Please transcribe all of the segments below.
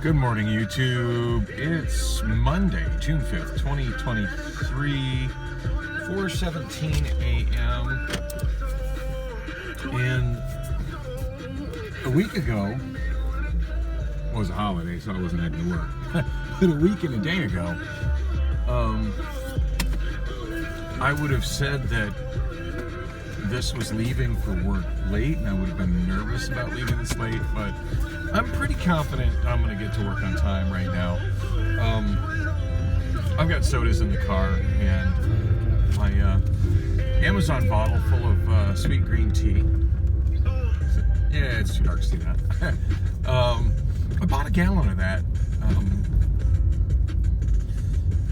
Good morning, YouTube. It's Monday, June 5th, 2023, 4:17 a.m. And a week ago, it was a holiday, so I wasn't heading to work. But a week and a day ago, I would have said that this was leaving for work late, and I would have been nervous about leaving this late, but I'm pretty confident I'm going to get to work on time right now. I've got sodas in the car, and my Amazon bottle full of sweet green tea. Yeah, it's too dark to see that. I bought a gallon of that.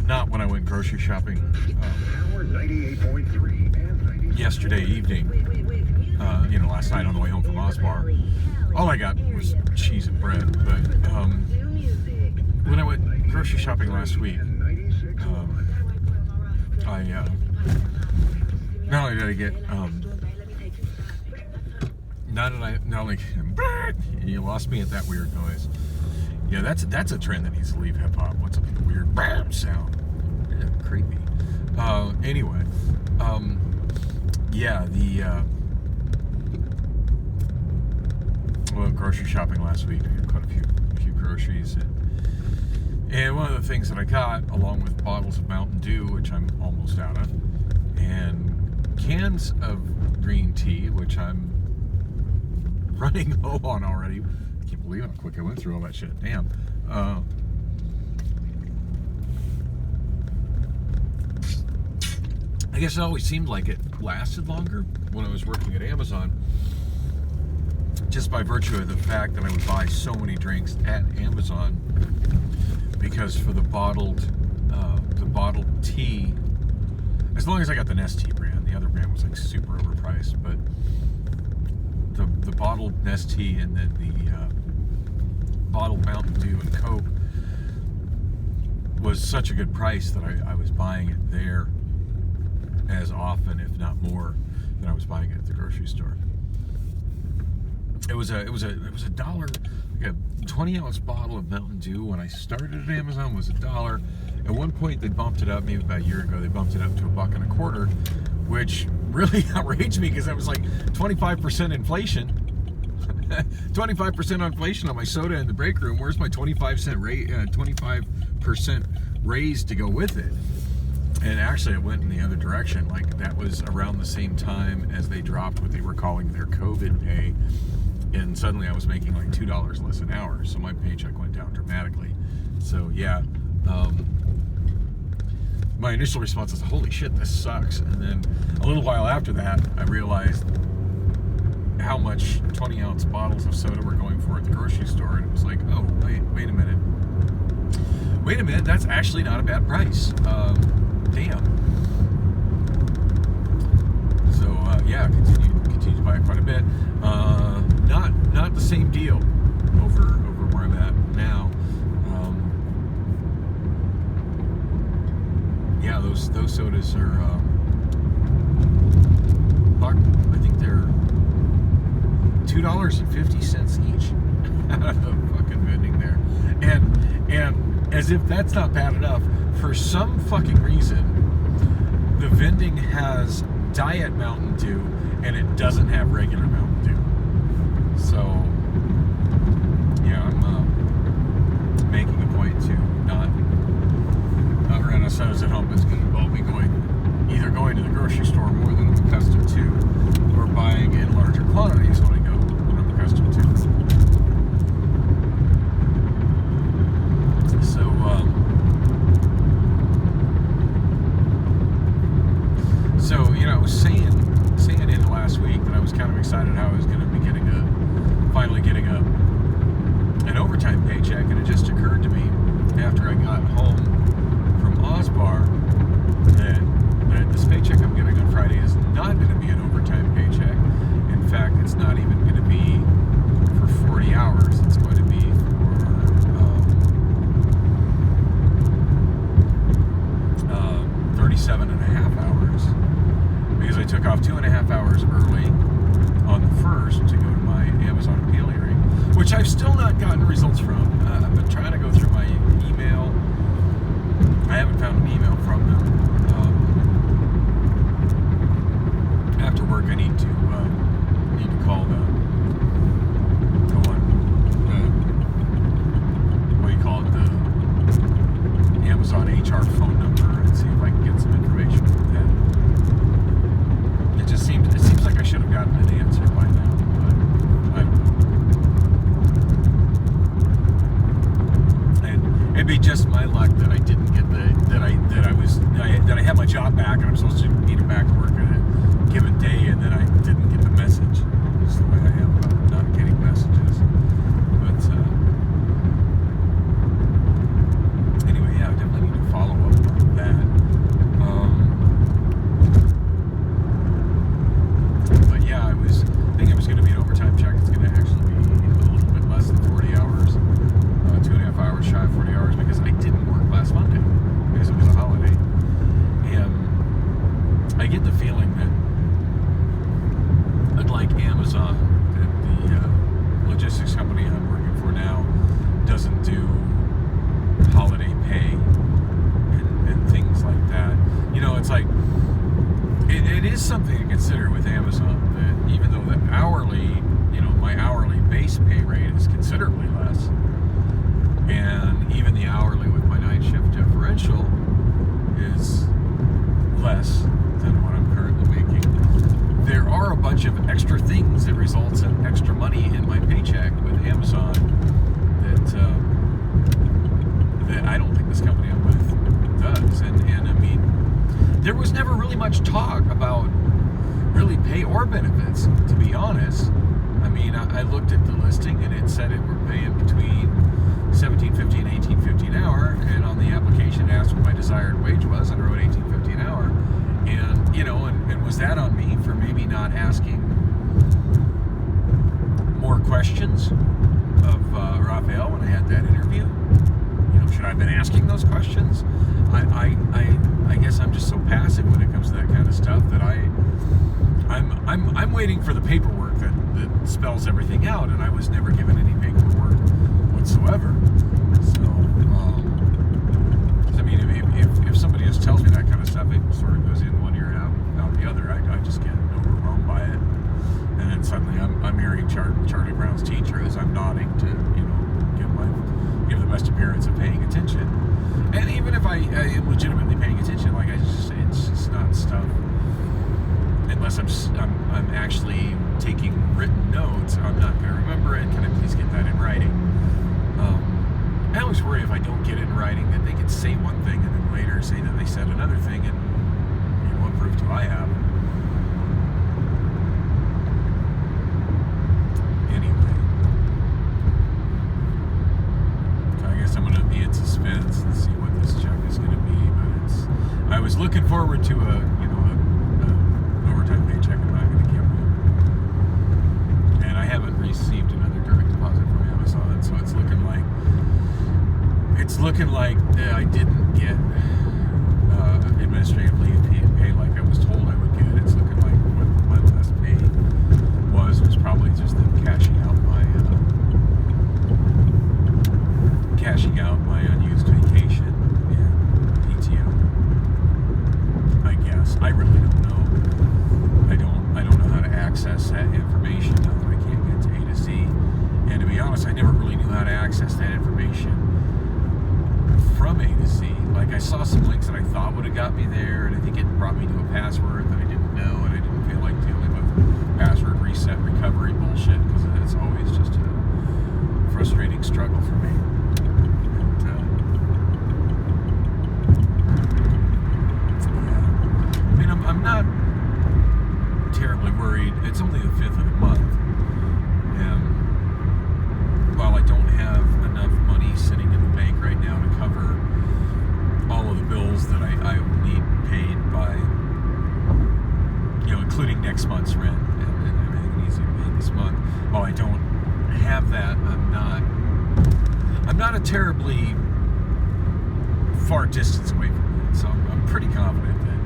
Not when I went grocery shopping yesterday evening. Last night on the way home from Osbar. All I got was cheese and bread. But when I went grocery shopping last week, I not only did I get you lost me at that weird noise. Yeah, that's a trend that needs to leave hip hop. What's up with the weird bam sound? Yeah, creepy. Anyway, went grocery shopping last week. I got quite a few groceries, and one of the things that I got, along with bottles of Mountain Dew, which I'm almost out of, and cans of green tea, which I'm running low on already. I can't believe how quick I went through all that shit. Damn. I guess it always seemed like it lasted longer when I was working at Amazon, just by virtue of the fact that I would buy so many drinks at Amazon, because for the bottled tea, as long as I got the Nestea brand, the other brand was like super overpriced, but the bottled Nestea and then the bottled Mountain Dew and Coke was such a good price that I was buying it there as often, if not more, than I was buying it at the grocery store. It was a dollar, like a 20-ounce bottle of Mountain Dew when I started at Amazon was $1. At one point they bumped it up, maybe about a year ago, they bumped it up to $1.25, which really outraged me because that was like 25% inflation. 25% inflation on my soda in the break room. Where's my 25% raise to go with it? And actually it went in the other direction. Like, that was around the same time as they dropped what they were calling their COVID pay, and suddenly I was making like $2 less an hour, so my paycheck went down dramatically. So yeah, my initial response was, holy shit, this sucks. And then a little while after that, I realized how much 20-ounce bottles of soda were going for at the grocery store, and it was like, oh, wait a minute, that's actually not a bad price. Damn. So continued to buy it quite a bit. Not the same deal over where I'm at now. Those sodas are I think they're $2.50 each out of the fucking vending there. And as if that's not bad enough, for some fucking reason, the vending has Diet Mountain Dew and it doesn't have regular Mountain Dew. So, yeah, I'm making a point to not run out of sodas at home. It's going to involve me either going to the grocery store more than I'm accustomed to, or buying in larger quantities when I'm accustomed to. So, I was saying in the last week that I was kind of excited how I was going to be getting to finally not gotten results from. I've been trying to go through my email. I haven't found an email from them. After work, I need to call the one, what do you call it, the Amazon HR phone number, and see if I can get some information from that. It seems like I should have gotten an answer by now, but I don't know. And it'd be just my luck that I didn't get that I had my job back, and I'm supposed to need it back to work at a given day, and then I didn't get the message. That's the way I am about not getting messages. But anyway, yeah, I definitely need to follow up on that. But yeah, I was thinking it was going to be an overtime check. It's going to actually be a little bit less than 40 hours, 2.5 hours shy of 40 hours, because I didn't work last Monday because it was a holiday. And I get the feeling that, unlike Amazon, that the logistics company I'm working for now doesn't do holiday pay and things like that. You know, it's like, it is something to consider with Amazon, that even though the hourly, my hourly base pay rate is considerably less, and even the hourly with my night shift differential is less than what I'm currently making, there are a bunch of extra things that results in extra money in my paycheck with Amazon that I don't think this company I'm with does. And I mean, there was never really much talk about really pay or benefits, to be honest. I mean, I looked at the listing and it said it were paying between $17.50 and $18.50 an hour, and on the application it asked what my desired wage was, and I wrote $18.50 an hour. And and was that on me for maybe not asking more questions of Raphael when I had that interview? Should I have been asking those questions? I guess I'm just so passive when it comes to that kind of stuff that I'm waiting for the paperwork that spells everything out, and I was never given any paperwork whatsoever. So, I mean, if somebody just tells me that kind of stuff, it sort of goes in one ear and out the other. I just get overwhelmed by it, and then suddenly I'm hearing Charlie Brown's teacher as I'm nodding to give the best appearance of paying attention. And even if I am legitimately paying attention, like it's just not stuff. Unless I'm actually taking written notes, I'm not going to remember it. Can I please get that in writing? I always worry if I don't get it in writing that they could say one thing and then later say that they said another thing, and what proof do I have? Anyway, so I guess I'm going to be in suspense and see what this check is going to be. But I was looking forward to an overtime paycheck. I'm not going to give it. And I haven't received another direct deposit from Amazon, so it's looking like I didn't get administrative leave pay like I was told I would get. It's looking like what my last pay was probably just them cashing out my unused vacation and PTO. I guess. I really don't know. I don't know how to access that information now that I can't get to A to Z. And to be honest, I never really knew how to access that information from A to Z. Like, I saw some links that I thought would have got me there, and I think it brought me to a password that I didn't know, and I didn't feel like dealing with password reset recovery bullshit, because it's always just a frustrating struggle for me. I'm not terribly worried. It's only the 5th of the month, and while I don't have enough money sitting in the bank right now to cover all of the bills that I need paid by, including next month's rent and everything that needs to be paid this month, while I don't have that, I'm not a terribly far distance away from it. So I'm pretty confident that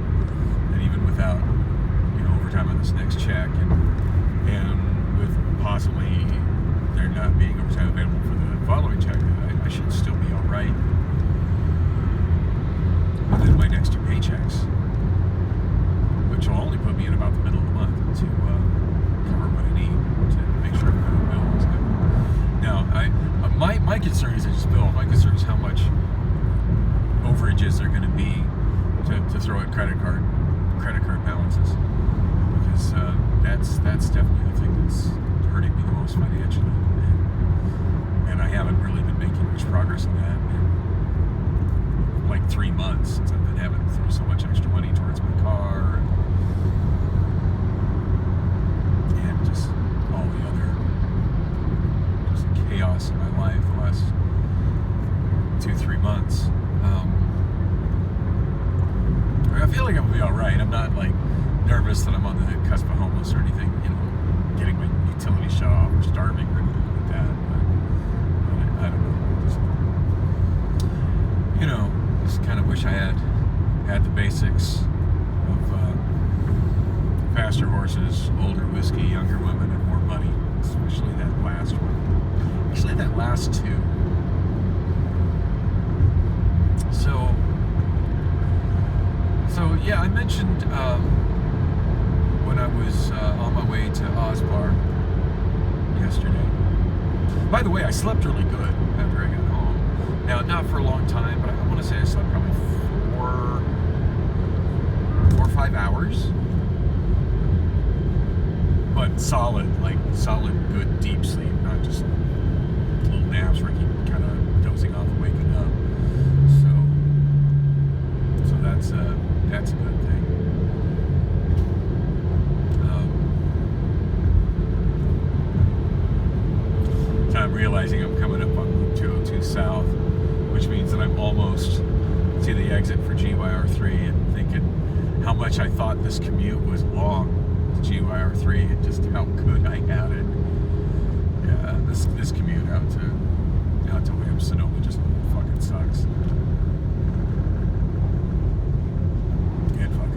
even without overtime on this next check and with possibly there not being overtime available for the following check, I should still be all right within my next 2 paychecks, which will only put me in about the middle of the month to cover what I need to make sure I'm paying bills. Now, my concern isn't just bills. My concern is how much overages are going to be to throw at credit card balances, because that's definitely the thing that's hurting me the most financially, and I haven't really been making much progress on that in like 3 months since I've been having to throw so much extra money towards my car and just all the other just chaos in my life the last 2-3 months. I feel like I'm gonna be all right. I'm not like nervous that I'm on the cusp of homeless or anything, getting my utility shut off or starving or anything like that. But I don't know. Just kind of wish I had the basics of faster horses, older whiskey, younger women, and more money. Especially that last one. Actually, that last 2. So yeah, I mentioned when I was on my way to Osbar yesterday. By the way, I slept really good after I got home. Now, not for a long time, but I want to say I slept probably 4 or 5 hours. But solid, good, deep sleep, not just little naps where I keep kind of dozing off and waking up. So that's a good thing. So I'm realizing I'm coming up on Route 202 South, which means that I'm almost to the exit for GYR3, and thinking how much I thought this commute was long to GYR3 and just how good I had it. Yeah, this commute out to Williams-Sonoma just fucking sucks.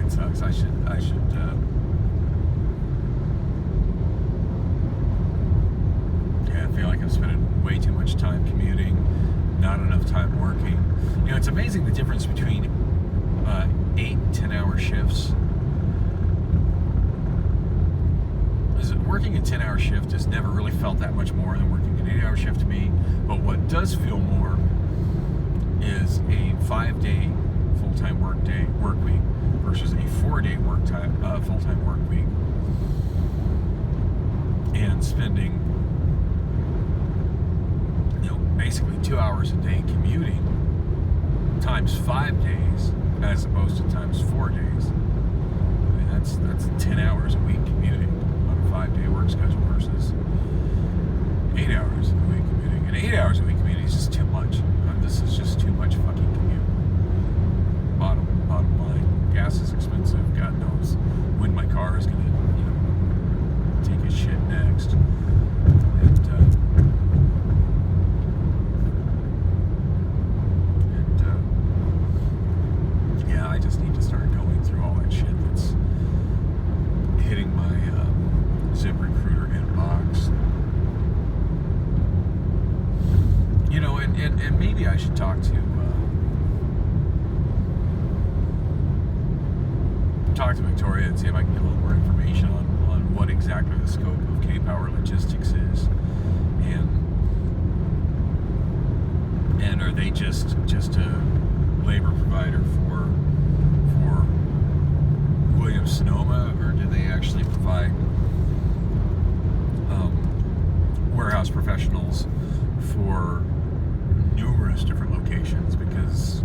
Sucks. I should I feel like I'm spending way too much time commuting, not enough time working. It's amazing the difference between 8-10-hour shifts. Working a 10-hour shift has never really felt that much more than working an 8-hour shift to me, but what does feel more is a 5-day full-time work week versus a 4-day full-time work week, and spending basically 2 hours a day commuting times 5 days as opposed to times 4 days. I mean, that's 10 hours a week commuting on a 5-day work schedule versus 8 hours a week commuting. And 8 hours a week commuting is just too much. This is just too much fucking commute. Bottom line, gas is expensive. God knows when my car is gonna, take a shit next. Yeah, I just need to start going through all that shit that's hitting my ZipRecruiter inbox. And maybe I should talk to Victoria and see if I can get a little more information on what exactly the scope of K-Power Logistics is, and are they just a labor provider for Williams-Sonoma, or do they actually provide warehouse professionals for numerous different locations? Because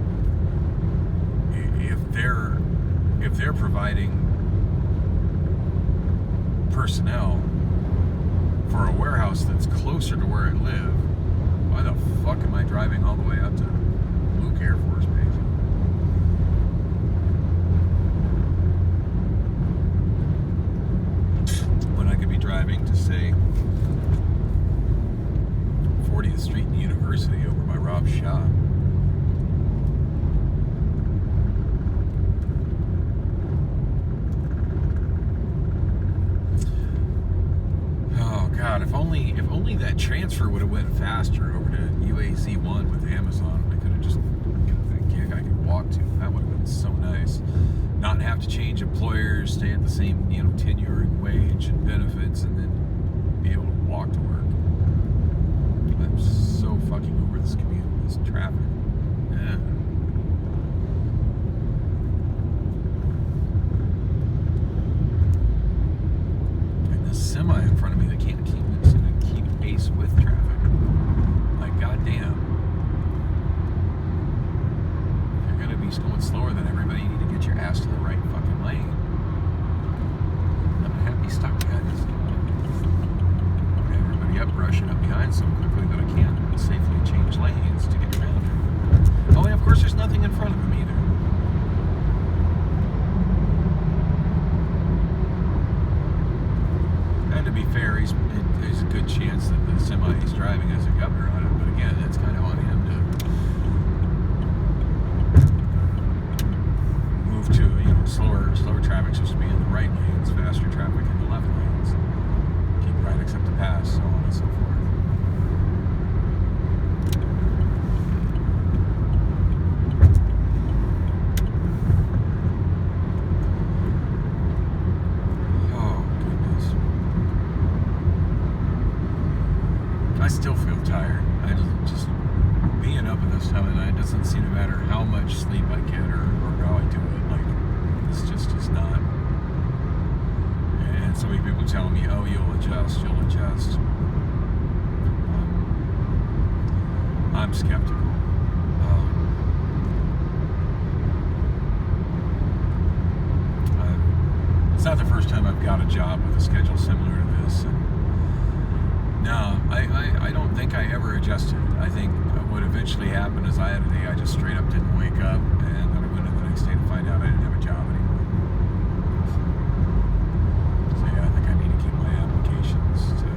if they're providing personnel for a warehouse that's closer to where I live, why the fuck am I driving all the way out to Luke Air Force Base? When I could be driving to, say, 40th Street and University over by Rob's shop. God, if only the that transfer would have went faster over to UAZ1 with Amazon. I could have just got that gig I could walk to. That would have been so nice. Not have to change employers, stay at the same, tenure and wage and benefits, and then be able to walk to work. I'm so fucking over this commute, this traffic. Yeah. And this semi in front of me that can't keep pace with traffic. Like, goddamn. If you're gonna be going slower than everybody, you need to get your ass to the right fucking lane. I'm happy stuck behind this. Everybody up, rushing up behind so quickly that I can't safely change lanes to get around it. Oh, and of course, there's nothing in front of them either. And to be fair, there's a good chance that the semi he's driving has a governor on it, but again, that's kind of on him to move to, slower traffic supposed to be in the right lanes, faster traffic in the left lanes. Keep right except to pass, so on and so forth. I still feel tired. I just being up at this time of night doesn't seem to matter how much sleep I get or how I do it. Like, it's just is not. And so many people telling me, "Oh, you'll adjust." I'm skeptical. It's not the first time I've got a job with a schedule similar to this. No, I don't think I ever adjusted. I think what eventually happened is I had a day I just straight up didn't wake up, and then I went in the next day to find out I didn't have a job anymore. So yeah, I think I need to keep my applications to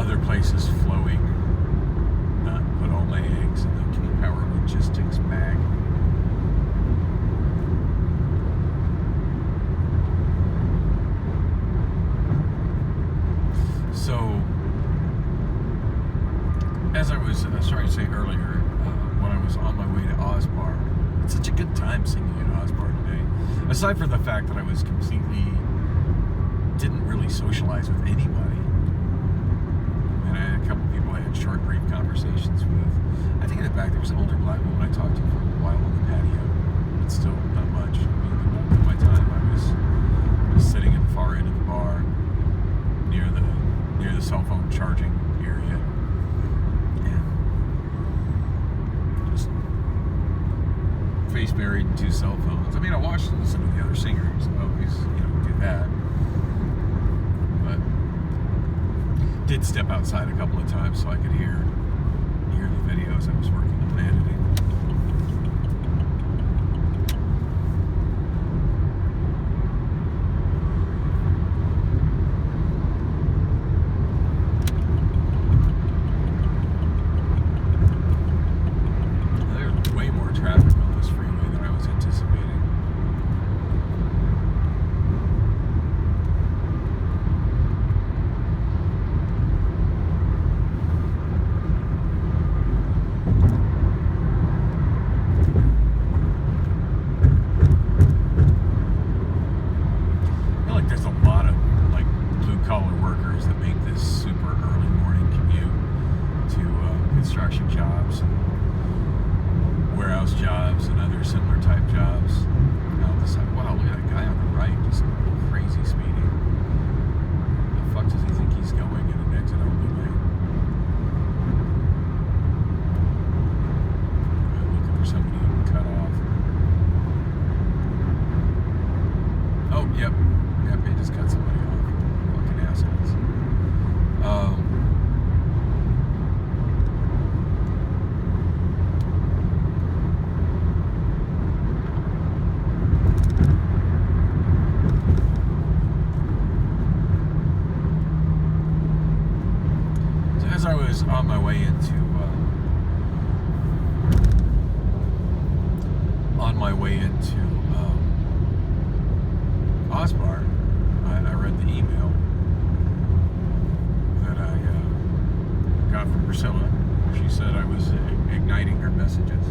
other places flowing, not put all my eggs in the King Power Logistics bag. So, as I was starting to say earlier, when I was on my way to Osbar, it's such a good time singing at Osbar today. Aside from the fact that I was didn't really socialize with anybody. And I had a couple people I had short, brief conversations with. I think in the back there was an older black woman I talked to for a while on the patio, but still not much. I mean, the bulk of my time I was sitting at the far end of the bar near the cell phone charging area, and just face buried in two cell phones. I mean, I watched and listened to the other singers, always, do that, but did step outside a couple of times so I could hear the videos I was working on editing. Construction jobs, warehouse jobs, and other similar type jobs. I'll decide, wow, look at that guy on the right, just crazy speeding. The fuck does he think he's going in an exit only lane? I'm looking for somebody who can cut off. Oh, yep, they just cut somebody off. Fucking assholes. As I was on my way into Osbar, I read the email that I igniting her messages.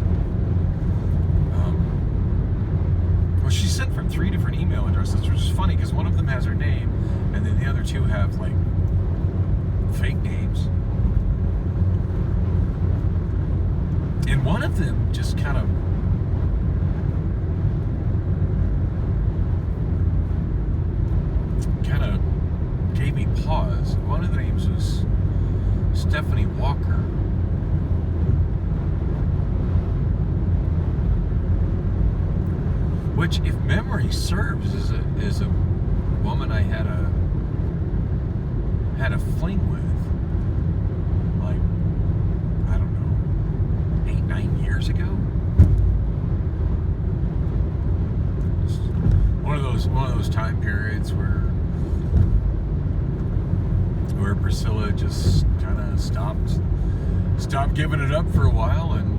Well, she sent from 3 different email addresses, which is funny because one of them has her name, and then the other 2 have like fake names. And one of them just kind of gave me pause. One of the names was Stephanie Walker. Which, if memory serves, is a woman I had a fling with, like, I don't know, 8-9 years ago. Just one of those time periods where Priscilla just kind of stopped giving it up for a while, and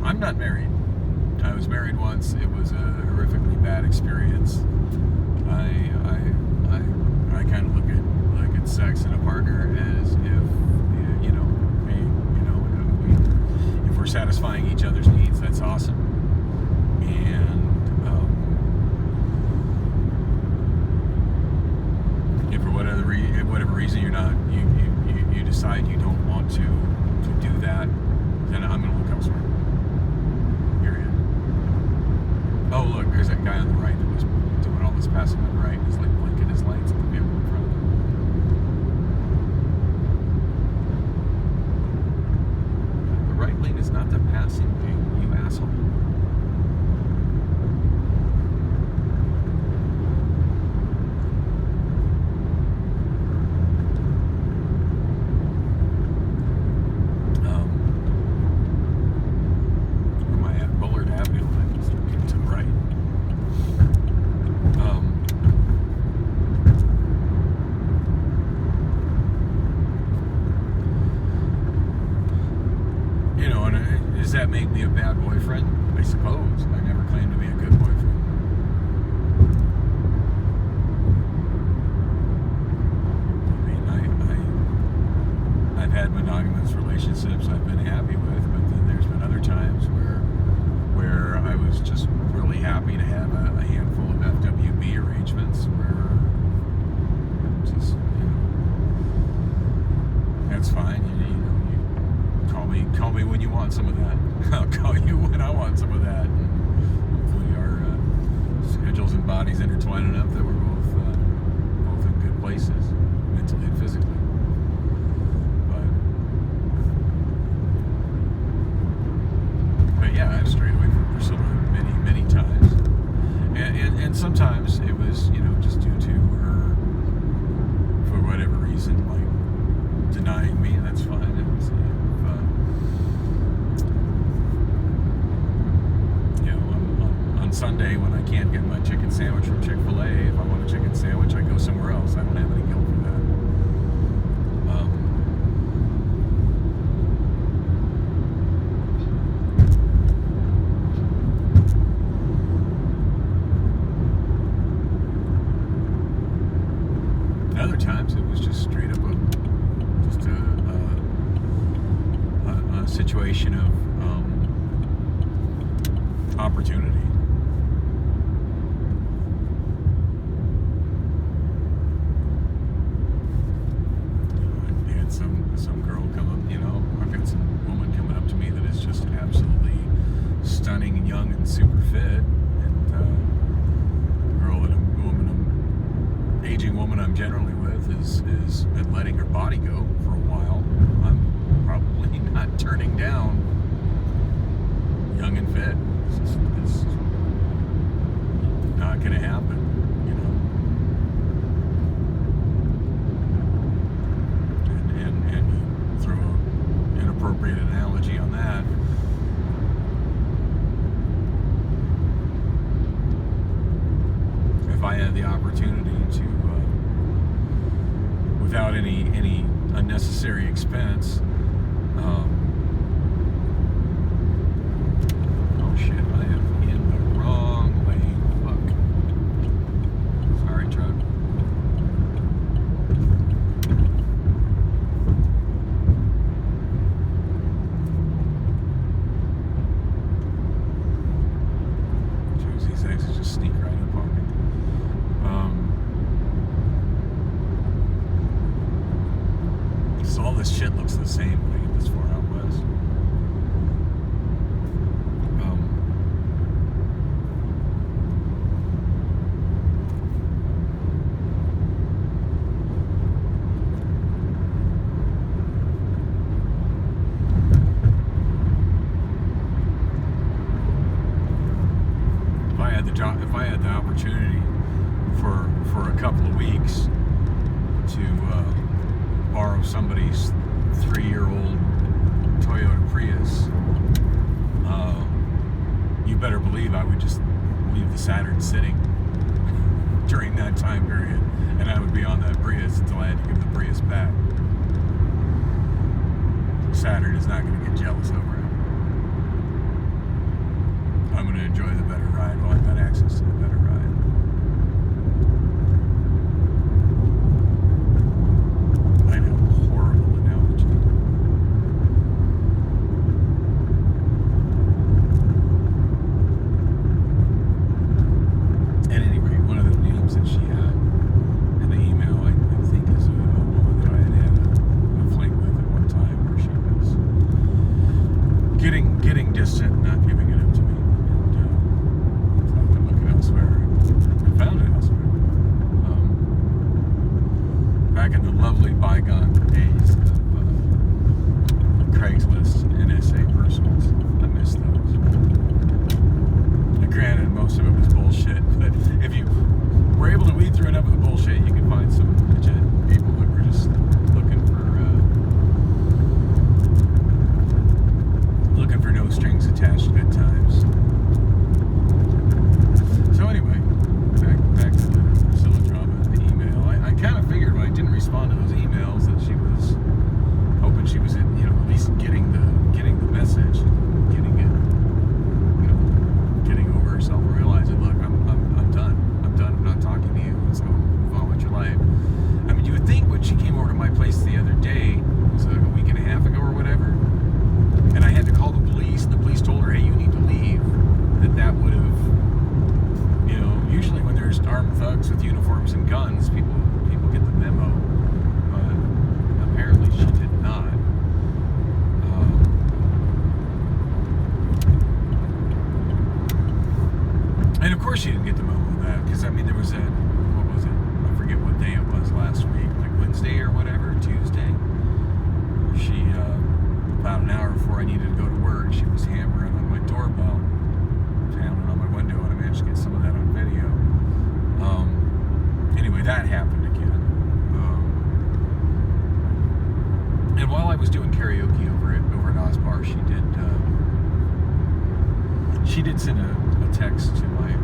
I'm not married. I was married once. It was a horrifically bad experience. I kind of look at sex and a partner as if if we're satisfying each other's needs, that's awesome. And if for whatever reason you decide you don't want to do that, then I'm gonna look elsewhere. Period. Oh, look, there's that guy on the right that was doing all this passing on the right. He's like blinking his lights at the vehicle in front of him. The right lane is not the passing lane, you asshole. Does that make me a bad boyfriend? I suppose. I never claimed to be a good boyfriend. I mean, I've had monogamous relationships I've been happy with, but then there's been other times where I was just really happy to have a handful of FWB arrangements where just, that's fine. Call me when you want some of that. I'll call you when I want some of that. And hopefully our schedules and bodies intertwine enough that we're both in good places, mentally and physically. But yeah, I strayed away from Priscilla many times, and sometimes it was just due to her, for whatever reason, like denying me. That's fine. It was, on Sunday when I can't get my chicken sandwich from Chick-fil-A, if I want a chicken sandwich, I go somewhere else. I don't have any guilt for that. Other times it was just straight up a situation of opportunity. Some girl come up, I've got some woman coming up to me that is just absolutely stunning and young and super fit, and aging woman I'm generally with is been letting her body go for a while. I'm probably not turning down young and fit. It's not going to happen, Appropriate analogy on that. If I had the opportunity to, without any unnecessary expense, oh shit, I am in the wrong lane. Fuck. Sorry, truck. this shit looks the same when I get this far out west. If I had the opportunity for a couple of weeks to borrow somebody's 3-year-old Toyota Prius, you better believe I would just leave the Saturn sitting during that time period, and I would be on that Prius until I had to give the Prius back. Saturn is not going to get jealous over it. I'm going to enjoy the better ride while I've got access to the better ride. I know, horrible analogy. At any rate, one of the names that she had in the email, I think, is a woman that I had a fling with at one time, where she was getting distant and not giving it up to me. I found it elsewhere. Back in the lovely bygone days of Craigslist and NSA personals, I miss those. And granted, most of it was bullshit, but if you were able to weed through enough of the bullshit, you could find some legit people that were just looking for no strings attached good times. So anyway, back to the Priscilla drama and the email. I kind of figured when I didn't respond to those emails that she was hoping she was, at least getting the message, getting over herself and realizing, look, I'm done. I'm not talking to you. Let's go move on with your life. I mean, you would think when she came over to my place the other day, was it like a week and a half ago or whatever, and I had to call the police, and the police told her, hey, you need to leave, that would have. Usually when there's armed thugs with uniforms and guns, people get the memo, but apparently she did not. And of course she didn't get the memo of that, because there was what was it? I forget what day it was last week, like Wednesday or whatever, Tuesday. She, about an hour before I needed to go to work, she was hammering on my doorbell, hammering on my window, and I managed to get some of that on video. Anyway, that happened again. And while I was doing karaoke over at Osbar, she did send a text to my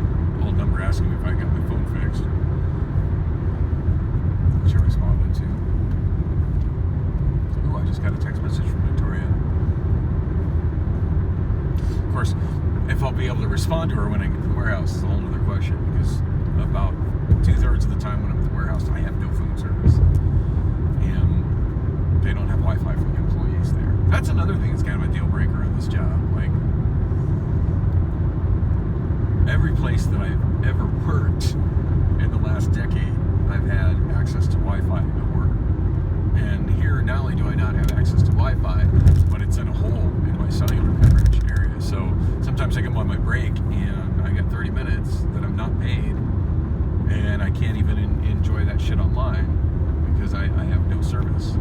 old number asking me if I got my phone fixed, which I responded to. Ooh, I just got a text message from Victoria. Of course, if I'll be able to respond to her when I get to the warehouse is a whole other question, because about 2/3 of the time when I'm at the warehouse, I have no phone service. And they don't have Wi-Fi for the employees there. That's another thing that's kind of a deal breaker on this job. Like, every place that I've ever worked in the last decade, I've had access to Wi-Fi at work. And here, not only do I not have access to Wi-Fi, but it's in a hole in my cellular coverage area. So sometimes I come on my break and I got 30 minutes that I'm not paid, and I can't even enjoy that shit online because I have no service.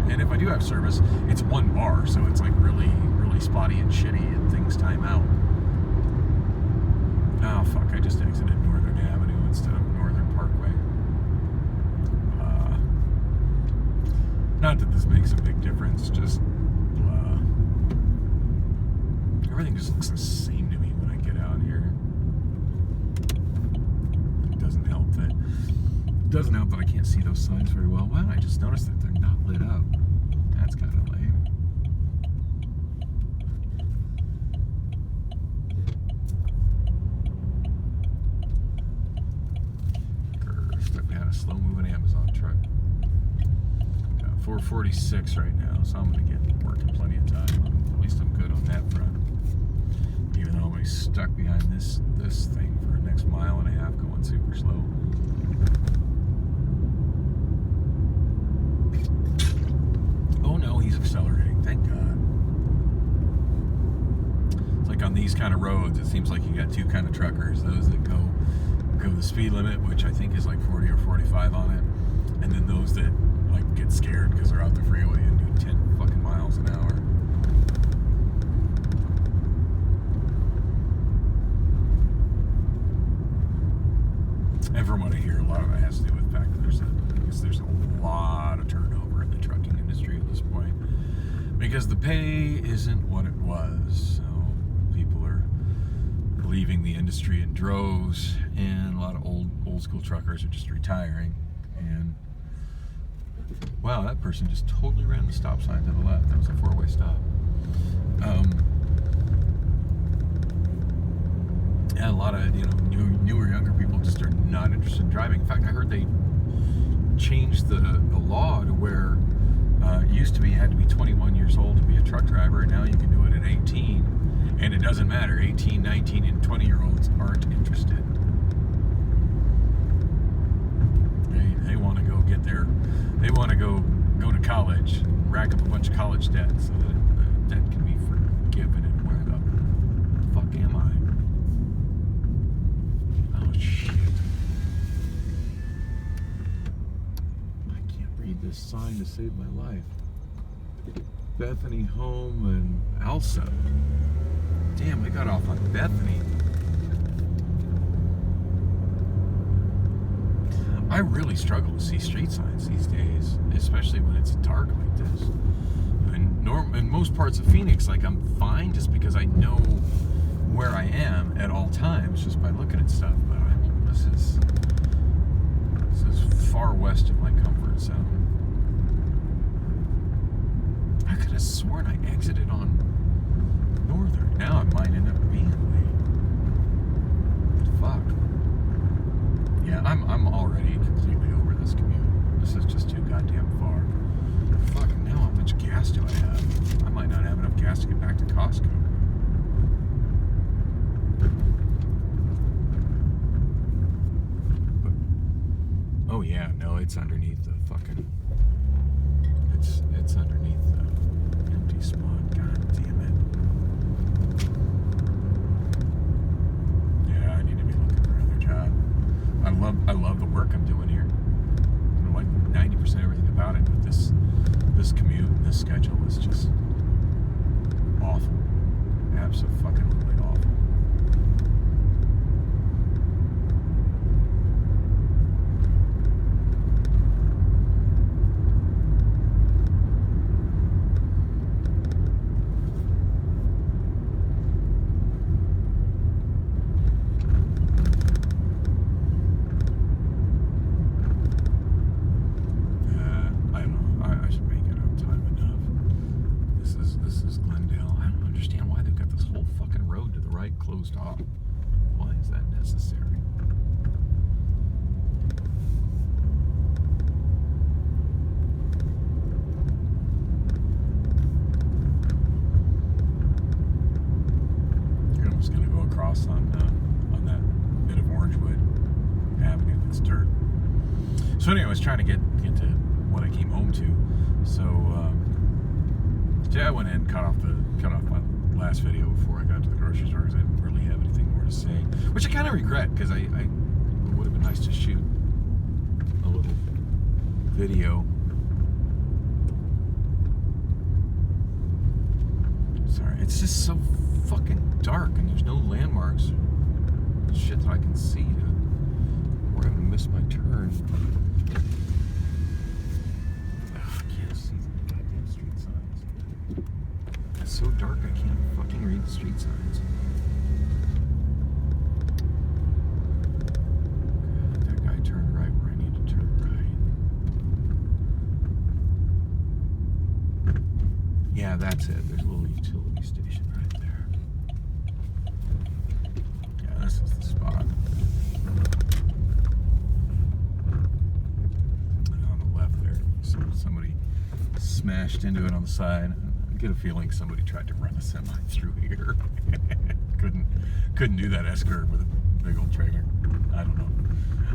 And if I do have service, it's one bar, so it's like really, really spotty and shitty, and things time out. Oh fuck, I just exited Northern Avenue instead of Northern Parkway. Not that this makes a big difference, just everything just looks the same to me when I get out here. It doesn't help that I can't see those signs very well. Well, I just noticed that they're not lit up. That's kind of lame. Stuck behind a slow-moving Amazon truck. 4:46 right now, so I'm going to get working plenty of time. At least I'm good on that front. Even though I'm going to be stuck behind this thing for the next mile and a half going super slow. Oh no, these kind of roads, it seems like you got two kind of truckers. Those that go the speed limit, which I think is like 40 or 45 on it, and then those that like get scared because they're out the freeway and do 10 fucking miles an hour. And from what I hear, a lot of it has to do with the fact that there's a lot of turnover in the trucking industry at this point, because the pay isn't what it was. So people are leaving the industry in droves, and a lot of old school truckers are just retiring. And wow, that person just totally ran the stop sign to the left. That was a four-way stop. And a lot of newer, younger people just are not interested in driving. In fact, I heard they changed the law to where it used to be you had to be 21 years old to be a truck driver, and now you can do it at 18. And it doesn't matter. 18, 19, and 20-year-olds aren't interested. They want to go get their... They want to go to college, rack up a bunch of college debt so that debt can be forgiven. And where the fuck am I? Oh, shit. I can't read this sign to save my life. Bethany Home and Elsa. Damn, I got off on Bethany. I really struggle to see street signs these days, especially when it's dark like this. In most parts of Phoenix, like, I'm fine just because I know where I am at all times just by looking at stuff. But this is far west of my comfort zone. I could have sworn I exited on Northern. Now I might end up being late. Fuck. Yeah, I'm already completely over this commute. This is just too goddamn far. Fuck, now how much gas do I have? I might not have enough gas to get back to Costco. But, oh yeah, no, it's underneath the fucking... It's underneath the empty spot. God damn it. Yeah, I need to be looking for another job. I love the work I'm doing here. I like 90% everything about it, but this commute and this schedule is just awful. Abso-fucking-lutely awful. Closed off. Why is that necessary? You're almost going to go across on that bit of Orangewood Avenue that's dirt. So anyway, I was trying to get to what I came home to. So today I went in and cut off my last video before I got to the grocery store because I didn't really have anything more to say, which I kind of regret because it would have been nice to shoot a little video. Sorry, it's just so fucking dark and there's no landmarks, shit that I can see where I'm gonna miss my turn. I can't see the goddamn street signs. It's so dark I can't fucking read the street signs. God, that guy turned right where I need to turn right. Yeah, that's it. There's a little utility station right there. Yeah, this is the spot. And on the left there, somebody smashed into it on the side. I get a feeling somebody tried to run a semi through here. couldn't do that S-curve with a big old trailer. I don't know.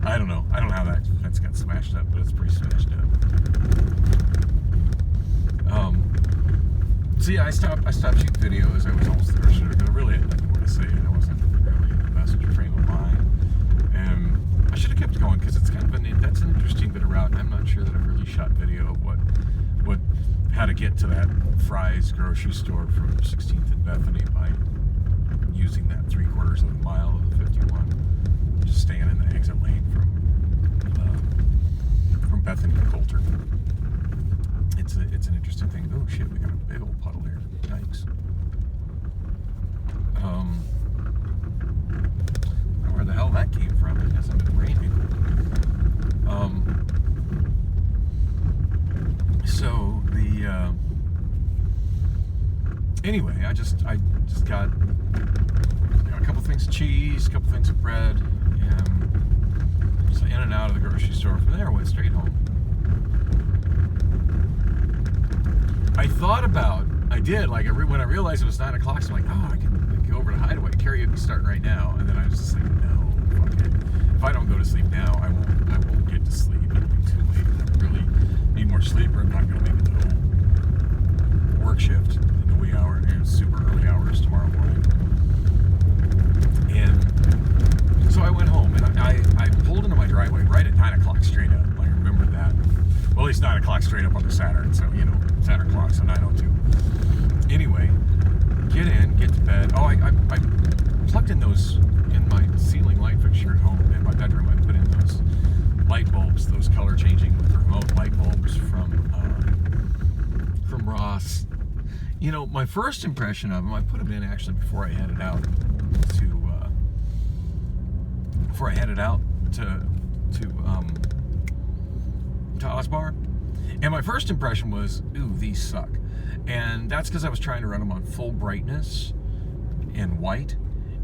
I don't know how that fence got smashed up, but it's pretty smashed up. So yeah, I stopped shooting video as I was almost there. I really had nothing more to to say it. I wasn't really in the best frame of mind. And I should have kept going because it's kind of that's an interesting bit of route. I'm not sure that I've really shot video of how to get to that Fry's grocery store from 16th and Bethany by using that 3/4 of a mile of the 51. Just staying in the exit lane from Bethany to Coulter. It's an interesting thing. Oh shit, we got a big old puddle here. Yikes. I don't know where the hell that came from. It hasn't been raining. So the anyway, I just got a couple things of cheese, a couple things of bread, and just in and out of the grocery store. From there, I went straight home. I did, like, when I realized it was 9 o'clock, so I'm like, oh, I can go over to Hideaway. Karaoke would be starting right now. And then I was just like, no, fuck it. If I don't go to sleep now, I won't get to sleep. It'll be too late. I really need more sleep, or I'm not going to make it the whole work shift in the wee hour and super early hours tomorrow morning. And so I went home, and I pulled into my driveway right at 9 o'clock straight up. I remember that. Well, at least 9 o'clock straight up on the Saturn, so, Saturn clock, so 9:02. Anyway, get to bed. Oh, I plugged in those in my ceiling light fixture at home in my bedroom. I put in those light bulbs, those color changing with the remote light bulbs from Ross. My first impression of them, I put them in actually before I headed out to Osbar. And my first impression was, ooh, these suck. And that's because I was trying to run them on full brightness and white.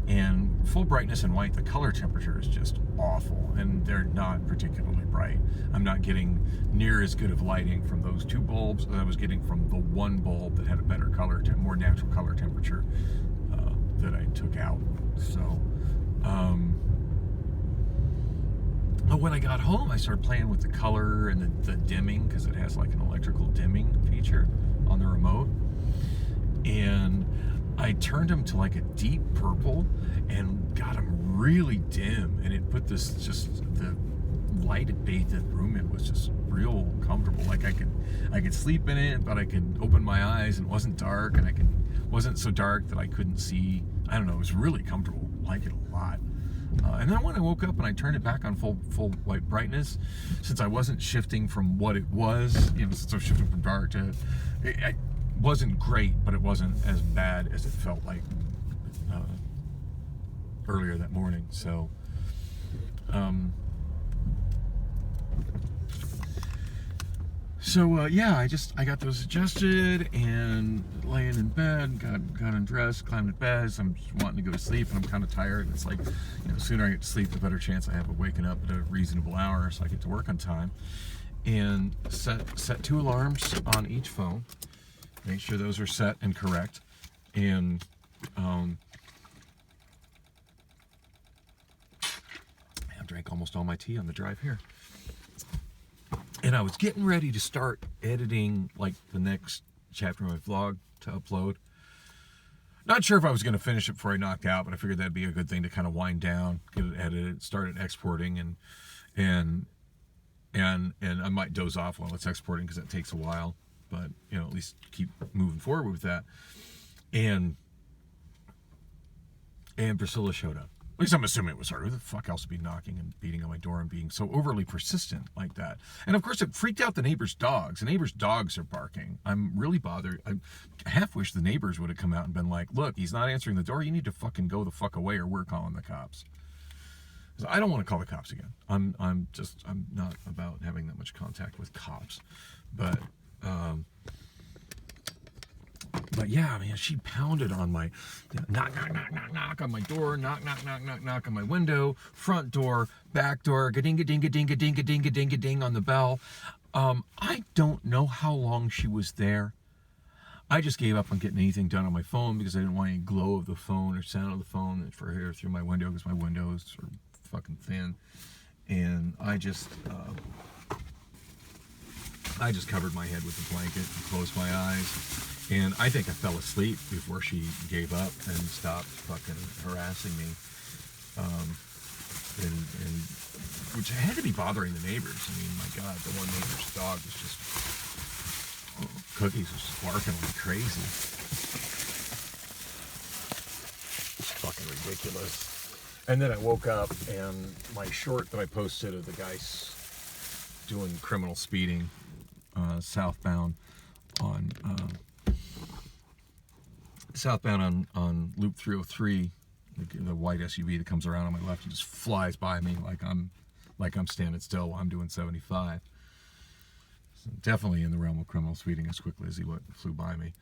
And full brightness and white, the color temperature is just awful. And they're not particularly bright. I'm not getting near as good of lighting from those two bulbs as I was getting from the one bulb that had a better color, more natural color temperature that I took out. So, but when I got home, I started playing with the color and the dimming, because it has like an electrical dimming feature on the remote. And I turned them to like a deep purple and got them really dim. And it put the light it bathed the room in was just real comfortable. Like I could sleep in it, but I could open my eyes and it wasn't dark, and wasn't so dark that I couldn't see. I don't know, it was really comfortable. I like it a lot. And then when I woke up and I turned it back on full white brightness, since I wasn't shifting from what it was, since I was shifting from dark to, it wasn't great, but it wasn't as bad as it felt like earlier that morning. So, yeah, I got those adjusted and laying in bed, got undressed, climbed into bed. So I'm just wanting to go to sleep, and I'm kind of tired. It's like, the sooner I get to sleep, the better chance I have of waking up at a reasonable hour, so I get to work on time. And set 2 alarms on each phone. Make sure those are set and correct. And I drank almost all my tea on the drive here. And I was getting ready to start editing like the next chapter of my vlog to upload. Not sure if I was going to finish it before I knocked out, but I figured that'd be a good thing to kind of wind down, get it edited, start it exporting, and I might doze off while it's exporting because that takes a while. But at least keep moving forward with that. And Priscilla showed up. At least I'm assuming it was her. Who the fuck else would be knocking and beating on my door and being so overly persistent like that? And of course, it freaked out the neighbors' dogs. The neighbors' dogs are barking. I'm really bothered. I half wish the neighbors would have come out and been like, look, he's not answering the door. You need to fucking go the fuck away, or we're calling the cops. So I don't want to call the cops again. I'm not about having that much contact with cops. But yeah, man, she pounded on my knock on my door, knock on my window, front door, back door, ga-ding-a-ding-a-ding-a-ding-a-ding-a-ding-a-ding on the bell. I don't know how long she was there. I just gave up on getting anything done on my phone because I didn't want any glow of the phone or sound of the phone for her through my window, because my windows are fucking thin. And I just I just covered my head with a blanket and closed my eyes. And I think I fell asleep before she gave up and stopped fucking harassing me. And which had to be bothering the neighbors. I mean, my God, the one neighbor's dog was just, Cookies was just barking like crazy. It's fucking ridiculous. And then I woke up and my short that I posted of the guys doing criminal speeding southbound on Loop 303, the white SUV that comes around on my left and just flies by me like I'm standing still while I'm doing 75. So definitely in the realm of criminal speeding as quickly as he flew by me.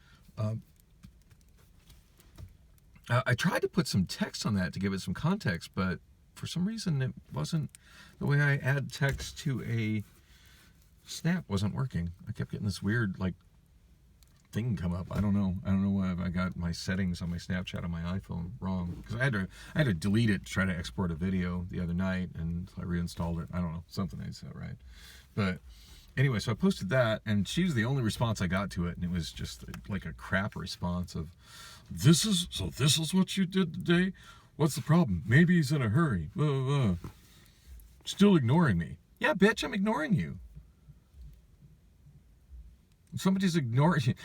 I tried to put some text on that to give it some context, but for some reason it wasn't, the way I add text to a snap wasn't working. I kept getting this weird like thing come up. I don't know why I got my settings on my Snapchat on my iPhone wrong, because I had to delete it to try to export a video the other night, and I reinstalled it. I don't know, something I said right. But anyway, so I posted that, and she was the only response I got to it, and it was just like a crap response of, this is what you did today? What's the problem? Maybe he's in a hurry. Still ignoring me. Yeah, bitch, I'm ignoring you. Somebody's ignoring you.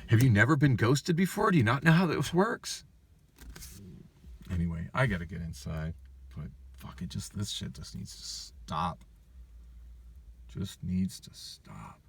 Have you never been ghosted before? Do you not know how this works? Anyway, I gotta get inside. But fuck it, this shit just needs to stop. Just needs to stop.